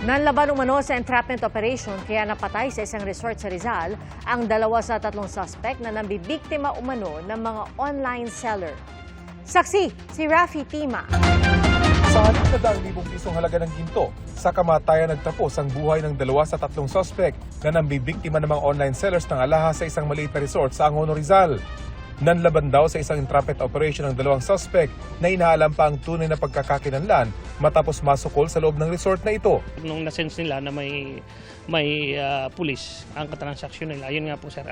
Nanlaban umano sa entrapment operation kaya napatay sa isang resort sa Rizal ang 2 sa 3 suspect na nambibiktima umano ng mga online seller. Saksi, si Rafi Tima. Sa 100,000 pisong halaga ng ginto, sa kamatayan nagtapos ang buhay ng 2 sa 3 suspect na nambibiktima ng mga online sellers ng alahas sa isang maliit na resort sa Angono, Rizal. Nanlaban daw sa isang entrapment operation ng 2 suspect na inaalam pa ang tunay na pagkakakilanlan matapos masukol sa loob ng resort na ito. Nung nasense nila na may pulis ang katransaksyon nila, ayun nga po sir,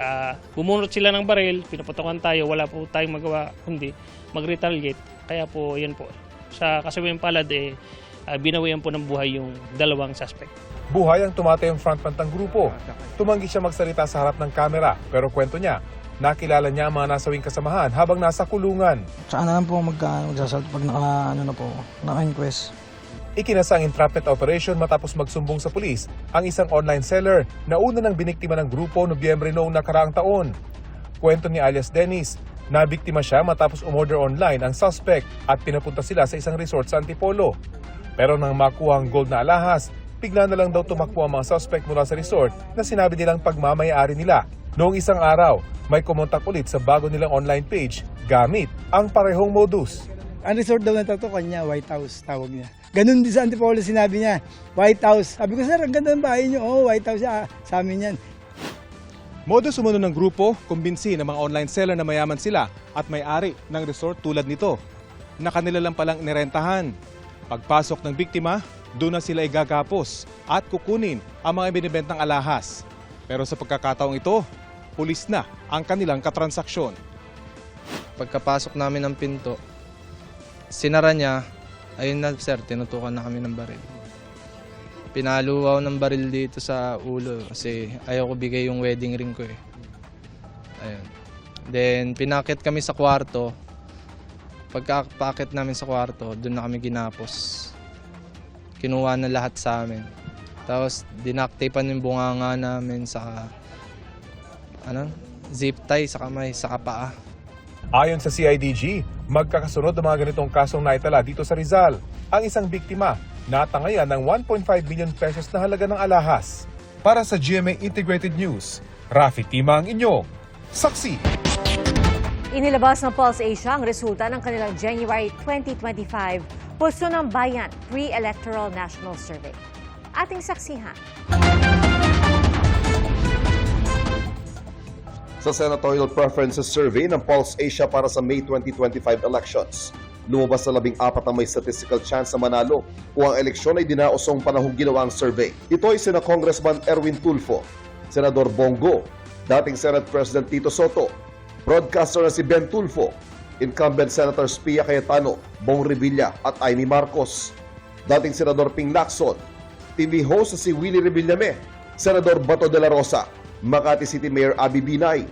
bumunot sila ng baril, pinuputokan tayo, wala po tayong magawa kundi mag-retaliate. Kaya po yan po, sa kasawiang palad binawian po ng buhay yung 2 suspect. Buhay ang tumatay ang frontman ng grupo. Tumanggi siya magsalita sa harap ng kamera pero kwento niya, nakilala niya ang mga nasawing kasamahan habang nasa kulungan. Saan na lang po magsasalt pag naka-inquest. Ikinasa ang entrapment operation matapos magsumbong sa pulis ang isang online seller na una ng biniktima ng grupo Nobyembre noong nakaraang taon. Kwento ni alias Dennis, nabiktima siya matapos umorder online ang suspect at pinapunta sila sa isang resort sa Antipolo. Pero nang makuha ang gold na alahas, bigla na lang daw tumakbo ang mga suspect mula sa resort na sinabi nilang pagmamayari nila. Noong isang araw, may kumontak ulit sa bago nilang online page gamit ang parehong modus. Ang resort daw na to kanya, White House tawag niya. Ganun din sa Antipolo sinabi niya, White House. Sabi ko, sir, ang ganda ng bahay niyo. Oh, White House, sa amin yan. Modus umano ng grupo, kumbinsi ng mga online seller na mayaman sila at may-ari ng resort tulad nito. Na kanila lang palang nirentahan. Pagpasok ng biktima, doon na sila igagapos at kukunin ang mga binibentang alahas. Pero sa pagkakataong ito, pulis na ang kanilang katransaksyon. Pagkapasok namin ng pinto, sinara niya, ayun na sir, tinutukan na kami ng baril. Pinaluwaw ng baril dito sa ulo kasi ayaw ko bigay yung wedding ring ko eh. Ayun. Then pinakit kami sa kwarto. Pagkapakit namin sa kwarto, doon na kami ginapos. Kinuha na lahat sa amin. Tapos dinaktapan yung bunganga namin sa zip tie sa kamay, sa kapaa. Ayon sa CIDG, magkakasunod ang mga ganitong kasong naitala dito sa Rizal. Ang isang biktima natangayan ng 1.5 million pesos na halaga ng alahas. Para sa GMA Integrated News, Rafi Tima ang inyong saksi. Inilabas ng Pulse Asia ang resulta ng kanilang January 2025 Pulso ng Bayan Pre-Electoral National Survey. Ating saksihan. Sa Senatorial Preferences Survey ng Pulse Asia para sa May 2025 elections, lumabas na 14 na may statistical chance na manalo kung ang eleksyon ay dinaosong panahong ginawa ang survey. Ito ay sina Congressman Erwin Tulfo, Senador Bongo, dating Senate President Tito Soto, broadcaster na si Ben Tulfo, incumbent Senators Pia Cayetano, Bong Revilla at Amy Marcos, dating Senador Ping Lacson, TV host si Willie Revillame, Senador Bato de la Rosa, Makati City Mayor Abby Binay,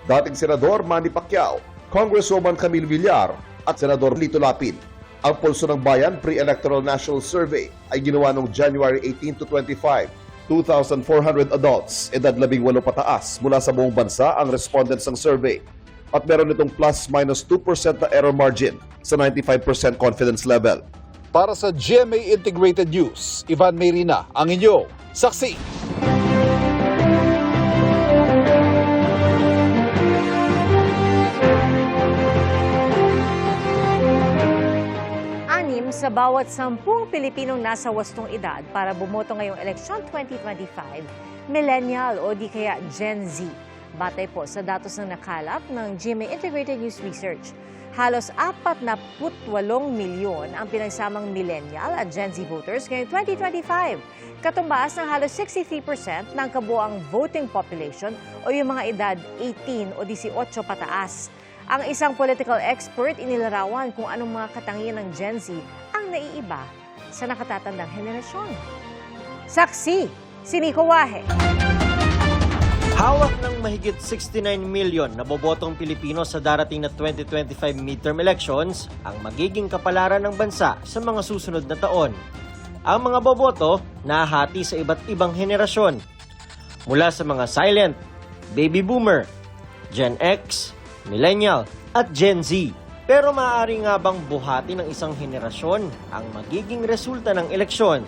dating Senador Manny Pacquiao, Congresswoman Camille Villar at Senador Lito Lapid. Ang Pulso ng Bayan Pre-Electoral National Survey ay ginawa noong January 18 to 25. 2,400 adults, edad 18 pataas mula sa buong bansa ang respondents ng survey. At meron itong plus-2% na error margin sa 95% confidence level. Para sa GMA Integrated News, Ivan Mayrina ang inyong saksi. Sa bawat 10 Pilipinong nasa wastong edad para bumoto ngayong eleksyon 2025, millennial o di kaya Gen Z. Batay po sa datos na nakalap ng GMA Integrated News Research. Halos 48 milyon ang pinagsamang millennial at Gen Z voters ngayong 2025. Katumbas ng halos 63% ng kabuoang voting population o yung mga edad 18 o 18 pataas. Ang isang political expert inilarawan kung anong mga katangian ng Gen Z ang naiiba sa nakatatandang henerasyon. Saksi, si Nico Wahe. Hawak ng mahigit 69 million na bobotong Pilipino sa darating na 2025 midterm elections ang magiging kapalaran ng bansa sa mga susunod na taon. Ang mga boboto nahati sa iba't ibang henerasyon. Mula sa mga silent, baby boomer, Gen X, Millennial at Gen Z. Pero maaari nga bang buhati ng isang henerasyon ang magiging resulta ng eleksyon?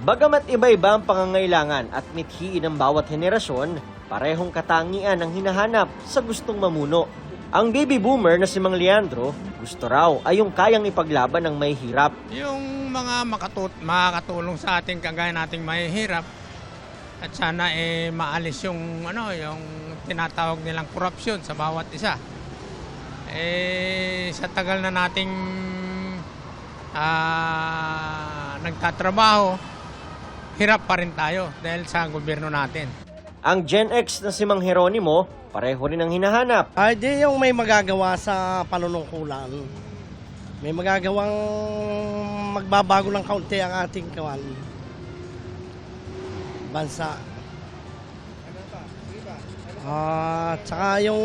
Bagamat iba-iba ang pangangailangan at mithiin ng bawat henerasyon, parehong katangian ang hinahanap sa gustong mamuno. Ang baby boomer na si Mang Leandro, gusto raw ay yung kayang ipaglaban ng may hirap. Yung mga makakatulong sa ating kagaya nating mahihirap at sana maalis yung yung tinatawag nilang korupsyon sa bawat isa. Sa tagal na nating nagtatrabaho, hirap pa rin tayo dahil sa gobyerno natin. Ang Gen X na si Mang Jeronimo, pareho rin ang hinahanap. Di yung may magagawa sa panunungkulan. May magagawang magbabago ng kaunti ang ating bansa. Tsaka yung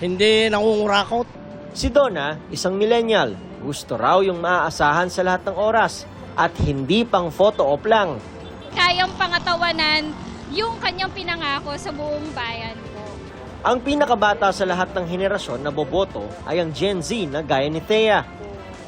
hindi nangungurakot. Si Donna, isang millennial, gusto raw yung maaasahan sa lahat ng oras at hindi pang photo op lang. Kayang pangatawanan yung kanyang pinangako sa buong bayan ko. Ang pinakabata sa lahat ng henerasyon na boboto ay ang Gen Z na gaya ni Thea.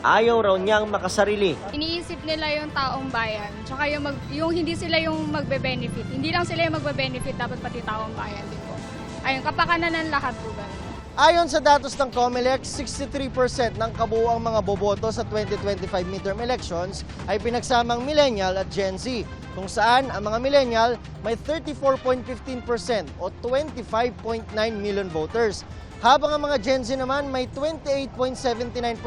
Ayaw raw niyang makasarili. Iniisip nila yung taong bayan, tsaka yung hindi sila yung magbe-benefit. Hindi lang sila yung magbe-benefit, dapat pati taong bayan din po. Ayun, kapakanan ng lahat po ganun. Ayon sa datos ng COMELEC, 63% ng kabuuang mga boboto sa 2025 midterm elections ay pinagsamang millennial at Gen Z, kung saan ang mga millennial may 34.15% o 25.9 million voters, habang ang mga Gen Z naman may 28.79%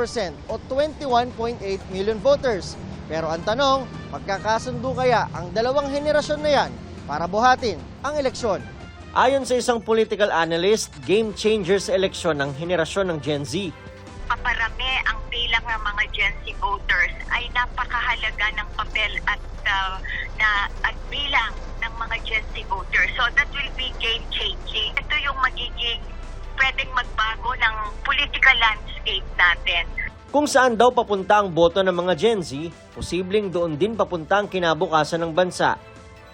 o 21.8 million voters. Pero ang tanong, magkakasundo kaya ang dalawang henerasyon na yan para buhatin ang eleksyon? Ayon sa isang political analyst, game changer sa eleksyon ng henerasyon ng Gen Z. Paparami ang bilang ng mga Gen Z voters ay napakahalaga ng papel at bilang ng mga Gen Z voters. So that will be game changing. Ito yung magiging pwedeng magbago ng political landscape natin. Kung saan daw papunta ang boto ng mga Gen Z, posibleng doon din papunta ang kinabukasan ng bansa.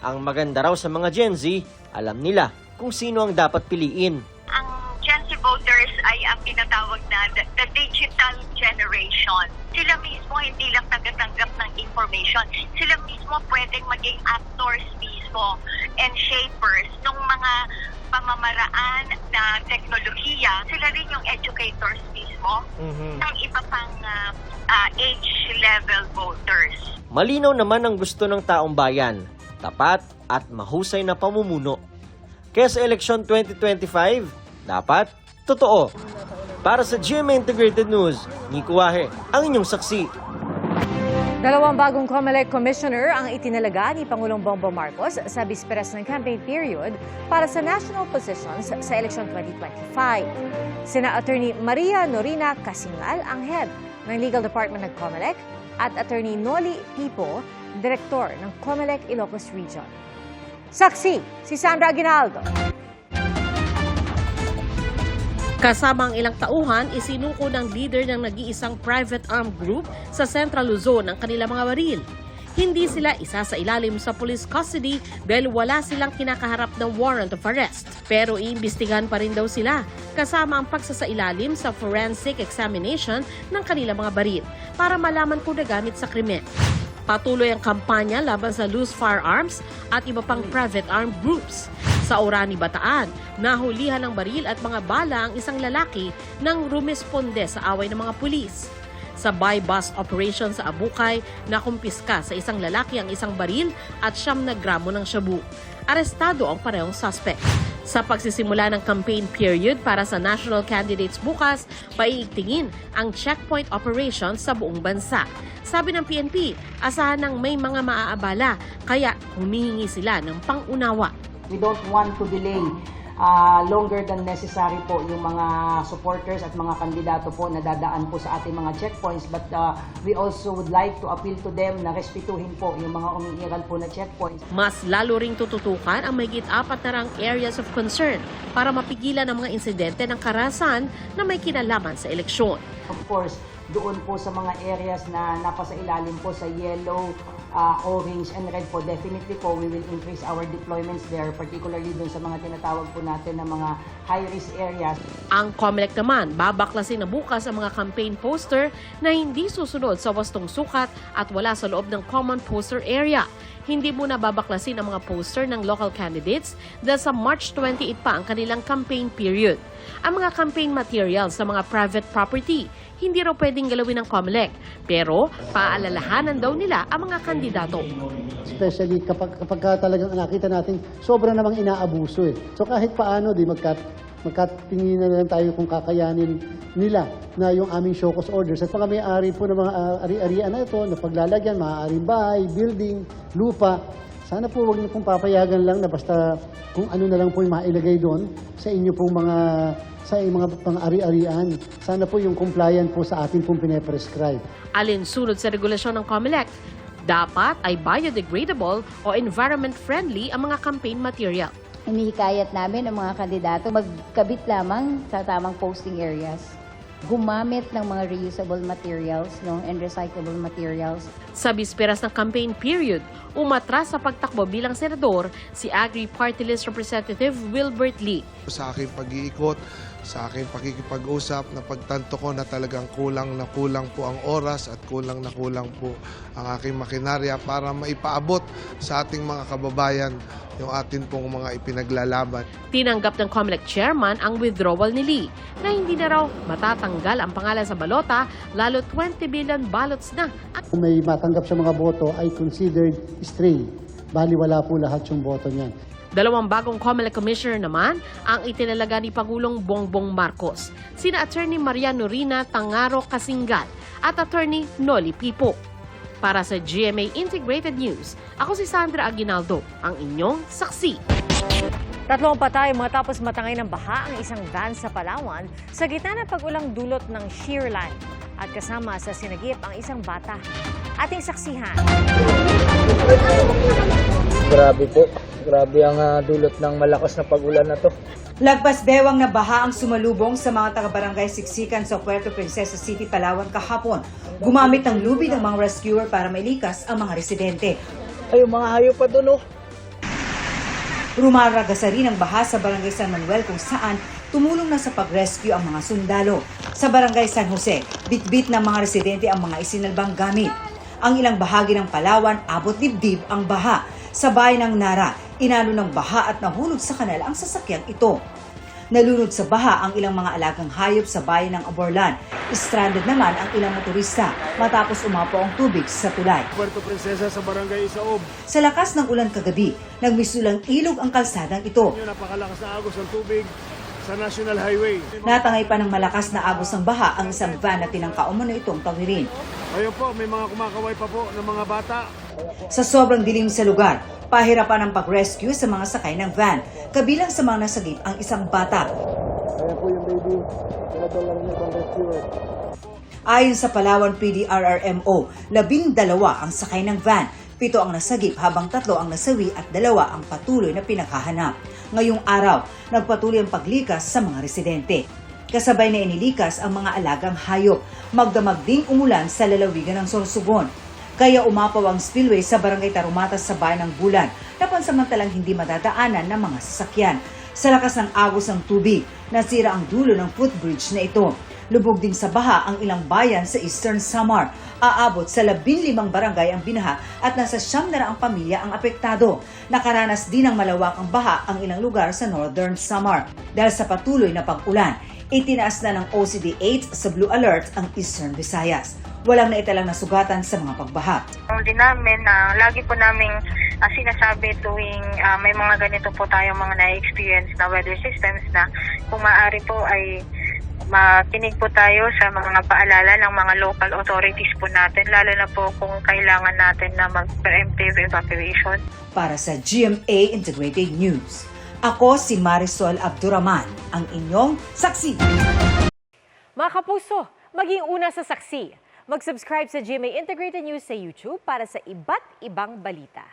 Ang maganda raw sa mga Gen Z, alam nila kung sino ang dapat piliin. Ang Gen Z voters ay ang tinatawag na the digital generation. Sila mismo hindi lang tagatanggap ng information. Sila mismo pwedeng maging actors mismo and shapers ng mga pamamaraan na teknolohiya. Sila rin yung educators mismo ng iba pang age level voters. Malinaw naman ang gusto ng taong bayan, tapat at mahusay na pamumuno. Kaya sa eleksyon 2025, dapat totoo. Para sa GMA Integrated News, Nico Wahe, ang inyong saksi. Dalawang bagong COMELEC commissioner ang itinalaga ni Pangulong Bongbong Marcos sa bisperas ng campaign period para sa national positions sa eleksyon 2025. Sina Attorney Maria Norina Casingal ang head ng Legal Department ng COMELEC at Attorney Noli Pipo, Direktor ng COMELEC Ilocos Region. Saksi, si Sandra Aguinaldo. Kasama ang ilang tauhan, isinuko ng leader ng nag-iisang private armed group sa Central Luzon ang kanilang mga baril. Hindi sila isa sa ilalim sa police custody dahil wala silang kinakaharap ng warrant of arrest. Pero iimbestigahan pa rin daw sila kasama ang pagsasailalim sa forensic examination ng kanilang mga baril para malaman kung nagamit sa krimen. Patuloy ang kampanya laban sa loose firearms at iba pang private armed groups. Sa Orani, Bataan, nahulihan ng baril at mga bala ang isang lalaki nang rumesponde sa away ng mga pulis. Sa buy-bust operation sa Abukay, nakumpiska sa isang lalaki ang isang baril at 9 na gramo ng shabu. Arestado ang parehong suspect. Sa pagsisimula ng campaign period para sa national candidates bukas, paiigtingin ang checkpoint operations sa buong bansa. Sabi ng PNP, asahan ng may mga maaabala, kaya humihingi sila ng pangunawa. We don't want to delay longer than necessary po yung mga supporters at mga kandidato po na dadaan po sa ating mga checkpoints, but we also would like to appeal to them na respetuhin po yung mga umiiral po na checkpoints. Mas lalo ring tututukan ang mahigit 4 na rang areas of concern para mapigilan ang mga insidente ng karahasan na may kinalaman sa eleksyon. Of course, doon po sa mga areas na napasa ilalim po sa yellow orange and red po, definitely po we will increase our deployments there, particularly dun sa mga tinatawag po natin na mga high-risk areas. Ang COMELEC naman, babaklasin na bukas ang mga campaign poster na hindi susunod sa wastong sukat at wala sa loob ng common poster area. Hindi muna babaklasin ang mga poster ng local candidates dahil sa March 28 pa ang kanilang campaign period. Ang mga campaign materials sa mga private property, hindi raw pwedeng galawin ng COMELEC, pero paalalahanan daw nila ang mga kandidato. Especially kapag talagang nakita natin, sobra namang inaabuso eh. So kahit paano, magkatingin na lang tayo kung kakayanin nila na yung aming show cause orders. At mga may-ari po ng mga ari-arian na ito, na paglalagyan, maaaring bahay, building, lupa, sana po huwag niyo pong papayagan lang na basta kung ano na lang po yung mailagay doon sa inyo pong sa mga pang-ari-arian. Sana po yung compliant po sa atin pong pinaprescribe. Alinsunod sa regulasyon ng COMELEC, dapat ay biodegradable o environment-friendly ang mga campaign material. Hinihikayat namin ang mga kandidato magkabit lamang sa tamang posting areas. Gumamit ng mga reusable materials and recyclable materials. Sa bisperas ng campaign period, umatras sa pagtakbo bilang senador si Agri Party List Representative Wilbert Lee. Sa aking pag-iikot, sa aking pakikipag-usap, napagtanto ko na talagang kulang na kulang po ang oras at kulang na kulang po ang aking makinarya para maipaabot sa ating mga kababayan yung atin pong mga ipinaglalaban. Tinanggap ng COMELEC chairman ang withdrawal ni Lee na hindi na raw matatanggal ang pangalan sa balota lalo 20 billion ballots na. Kung may matanggap sa mga boto ay considered stray. Bali wala po lahat yung boto niyan. Dalawang bagong COMELEC commissioner naman ang itinalaga ni Pangulong Bongbong Marcos, sina Attorney Maria Norina Tangaro Kasingal at Attorney Noli Pipo. Para sa GMA Integrated News, ako si Sandra Aguinaldo, ang inyong saksi. 3 patay matapos matangay ng baha ang isang van sa Palawan sa gitna ng pag-ulang dulot ng shear line. At kasama sa sinagip ang isang bata. Ating saksihan. Grabe po. Grabe ang dulot ng malakas na pag-ulan na to. Lagpas bewang na baha ang sumalubong sa mga taga-barangay Siksikan sa Puerto Princesa City, Palawan kahapon. Gumamit ng lubid ng mga rescuer para mailikas ang mga residente. Ay, mga hayop pa doon, oh. Rumaragasa rin ang baha sa Barangay San Manuel kung saan tumulong na sa pag-rescue ang mga sundalo. Sa Barangay San Jose, bitbit ng mga residente ang mga isinalbang gamit. Ang ilang bahagi ng Palawan, abot dibdib ang baha. Sa bayan ng Nara, inalo ng baha at nahulog sa kanal ang sasakyang ito. Nalunod sa baha ang ilang mga alagang hayop sa bayan ng Aborlan. Stranded naman ang ilang motorista matapos umapo ang tubig sa tulay. Puerto Princesa sa Barangay Isaob. Sa lakas ng ulan kagabi, nagmisulang ilog ang kalsadang ito. Napakalakas na agos ng tubig sa National Highway. Natangay pa ng malakas na agos ng baha ang isang van na tinangka umano itong tawirin. Ayun po, may mga kumakaway pa po ng mga bata. Sa sobrang dilim sa lugar, pahirapan ang pag-rescue sa mga sakay ng van. Kabilang sa mga nasagip ang isang bata. Ayan po yung baby. Pinadala rin itong rescuer. Ayon sa Palawan PDRRMO, 12 ang sakay ng van. 7 ang nasagip habang 3 ang nasawi at 2 ang patuloy na pinaghahanap. Ngayong araw, nagpatuloy ang paglikas sa mga residente. Kasabay na inilikas ang mga alagang hayop. Magdamag ding umulan sa lalawigan ng Sorsogon. Kaya umapaw ang spillway sa Barangay Tarumatas sa bayan ng Bulan na pansamantalang hindi madadaanan ng mga sasakyan. Sa lakas ng agos ng tubig, nasira ang dulo ng footbridge na ito. Lubog din sa baha ang ilang bayan sa Eastern Samar. Aabot sa 15 barangay ang binaha at nasa 900 pamilya ang apektado. Nakaranas din ng malawakang baha ang ilang lugar sa Northern Samar. Dahil sa patuloy na pag-ulan, itinaas na ng OCD-8 sa Blue Alert ang Eastern Visayas. Walang naitalang nasugatan sa mga pagbaha. Din namin, lagi po naming sinasabi tuwing may mga ganito po tayong mga na-experience na weather systems na kung maaari po ay makinig po tayo sa mga paalala ng mga local authorities po natin, lalo na po kung kailangan natin na mag-preemptive evacuation. Para sa GMA Integrated News, ako si Marisol Abduraman, ang inyong saksi. Mga kapuso, maging una sa saksi. Mag-subscribe sa GMA Integrated News sa YouTube para sa iba't ibang balita.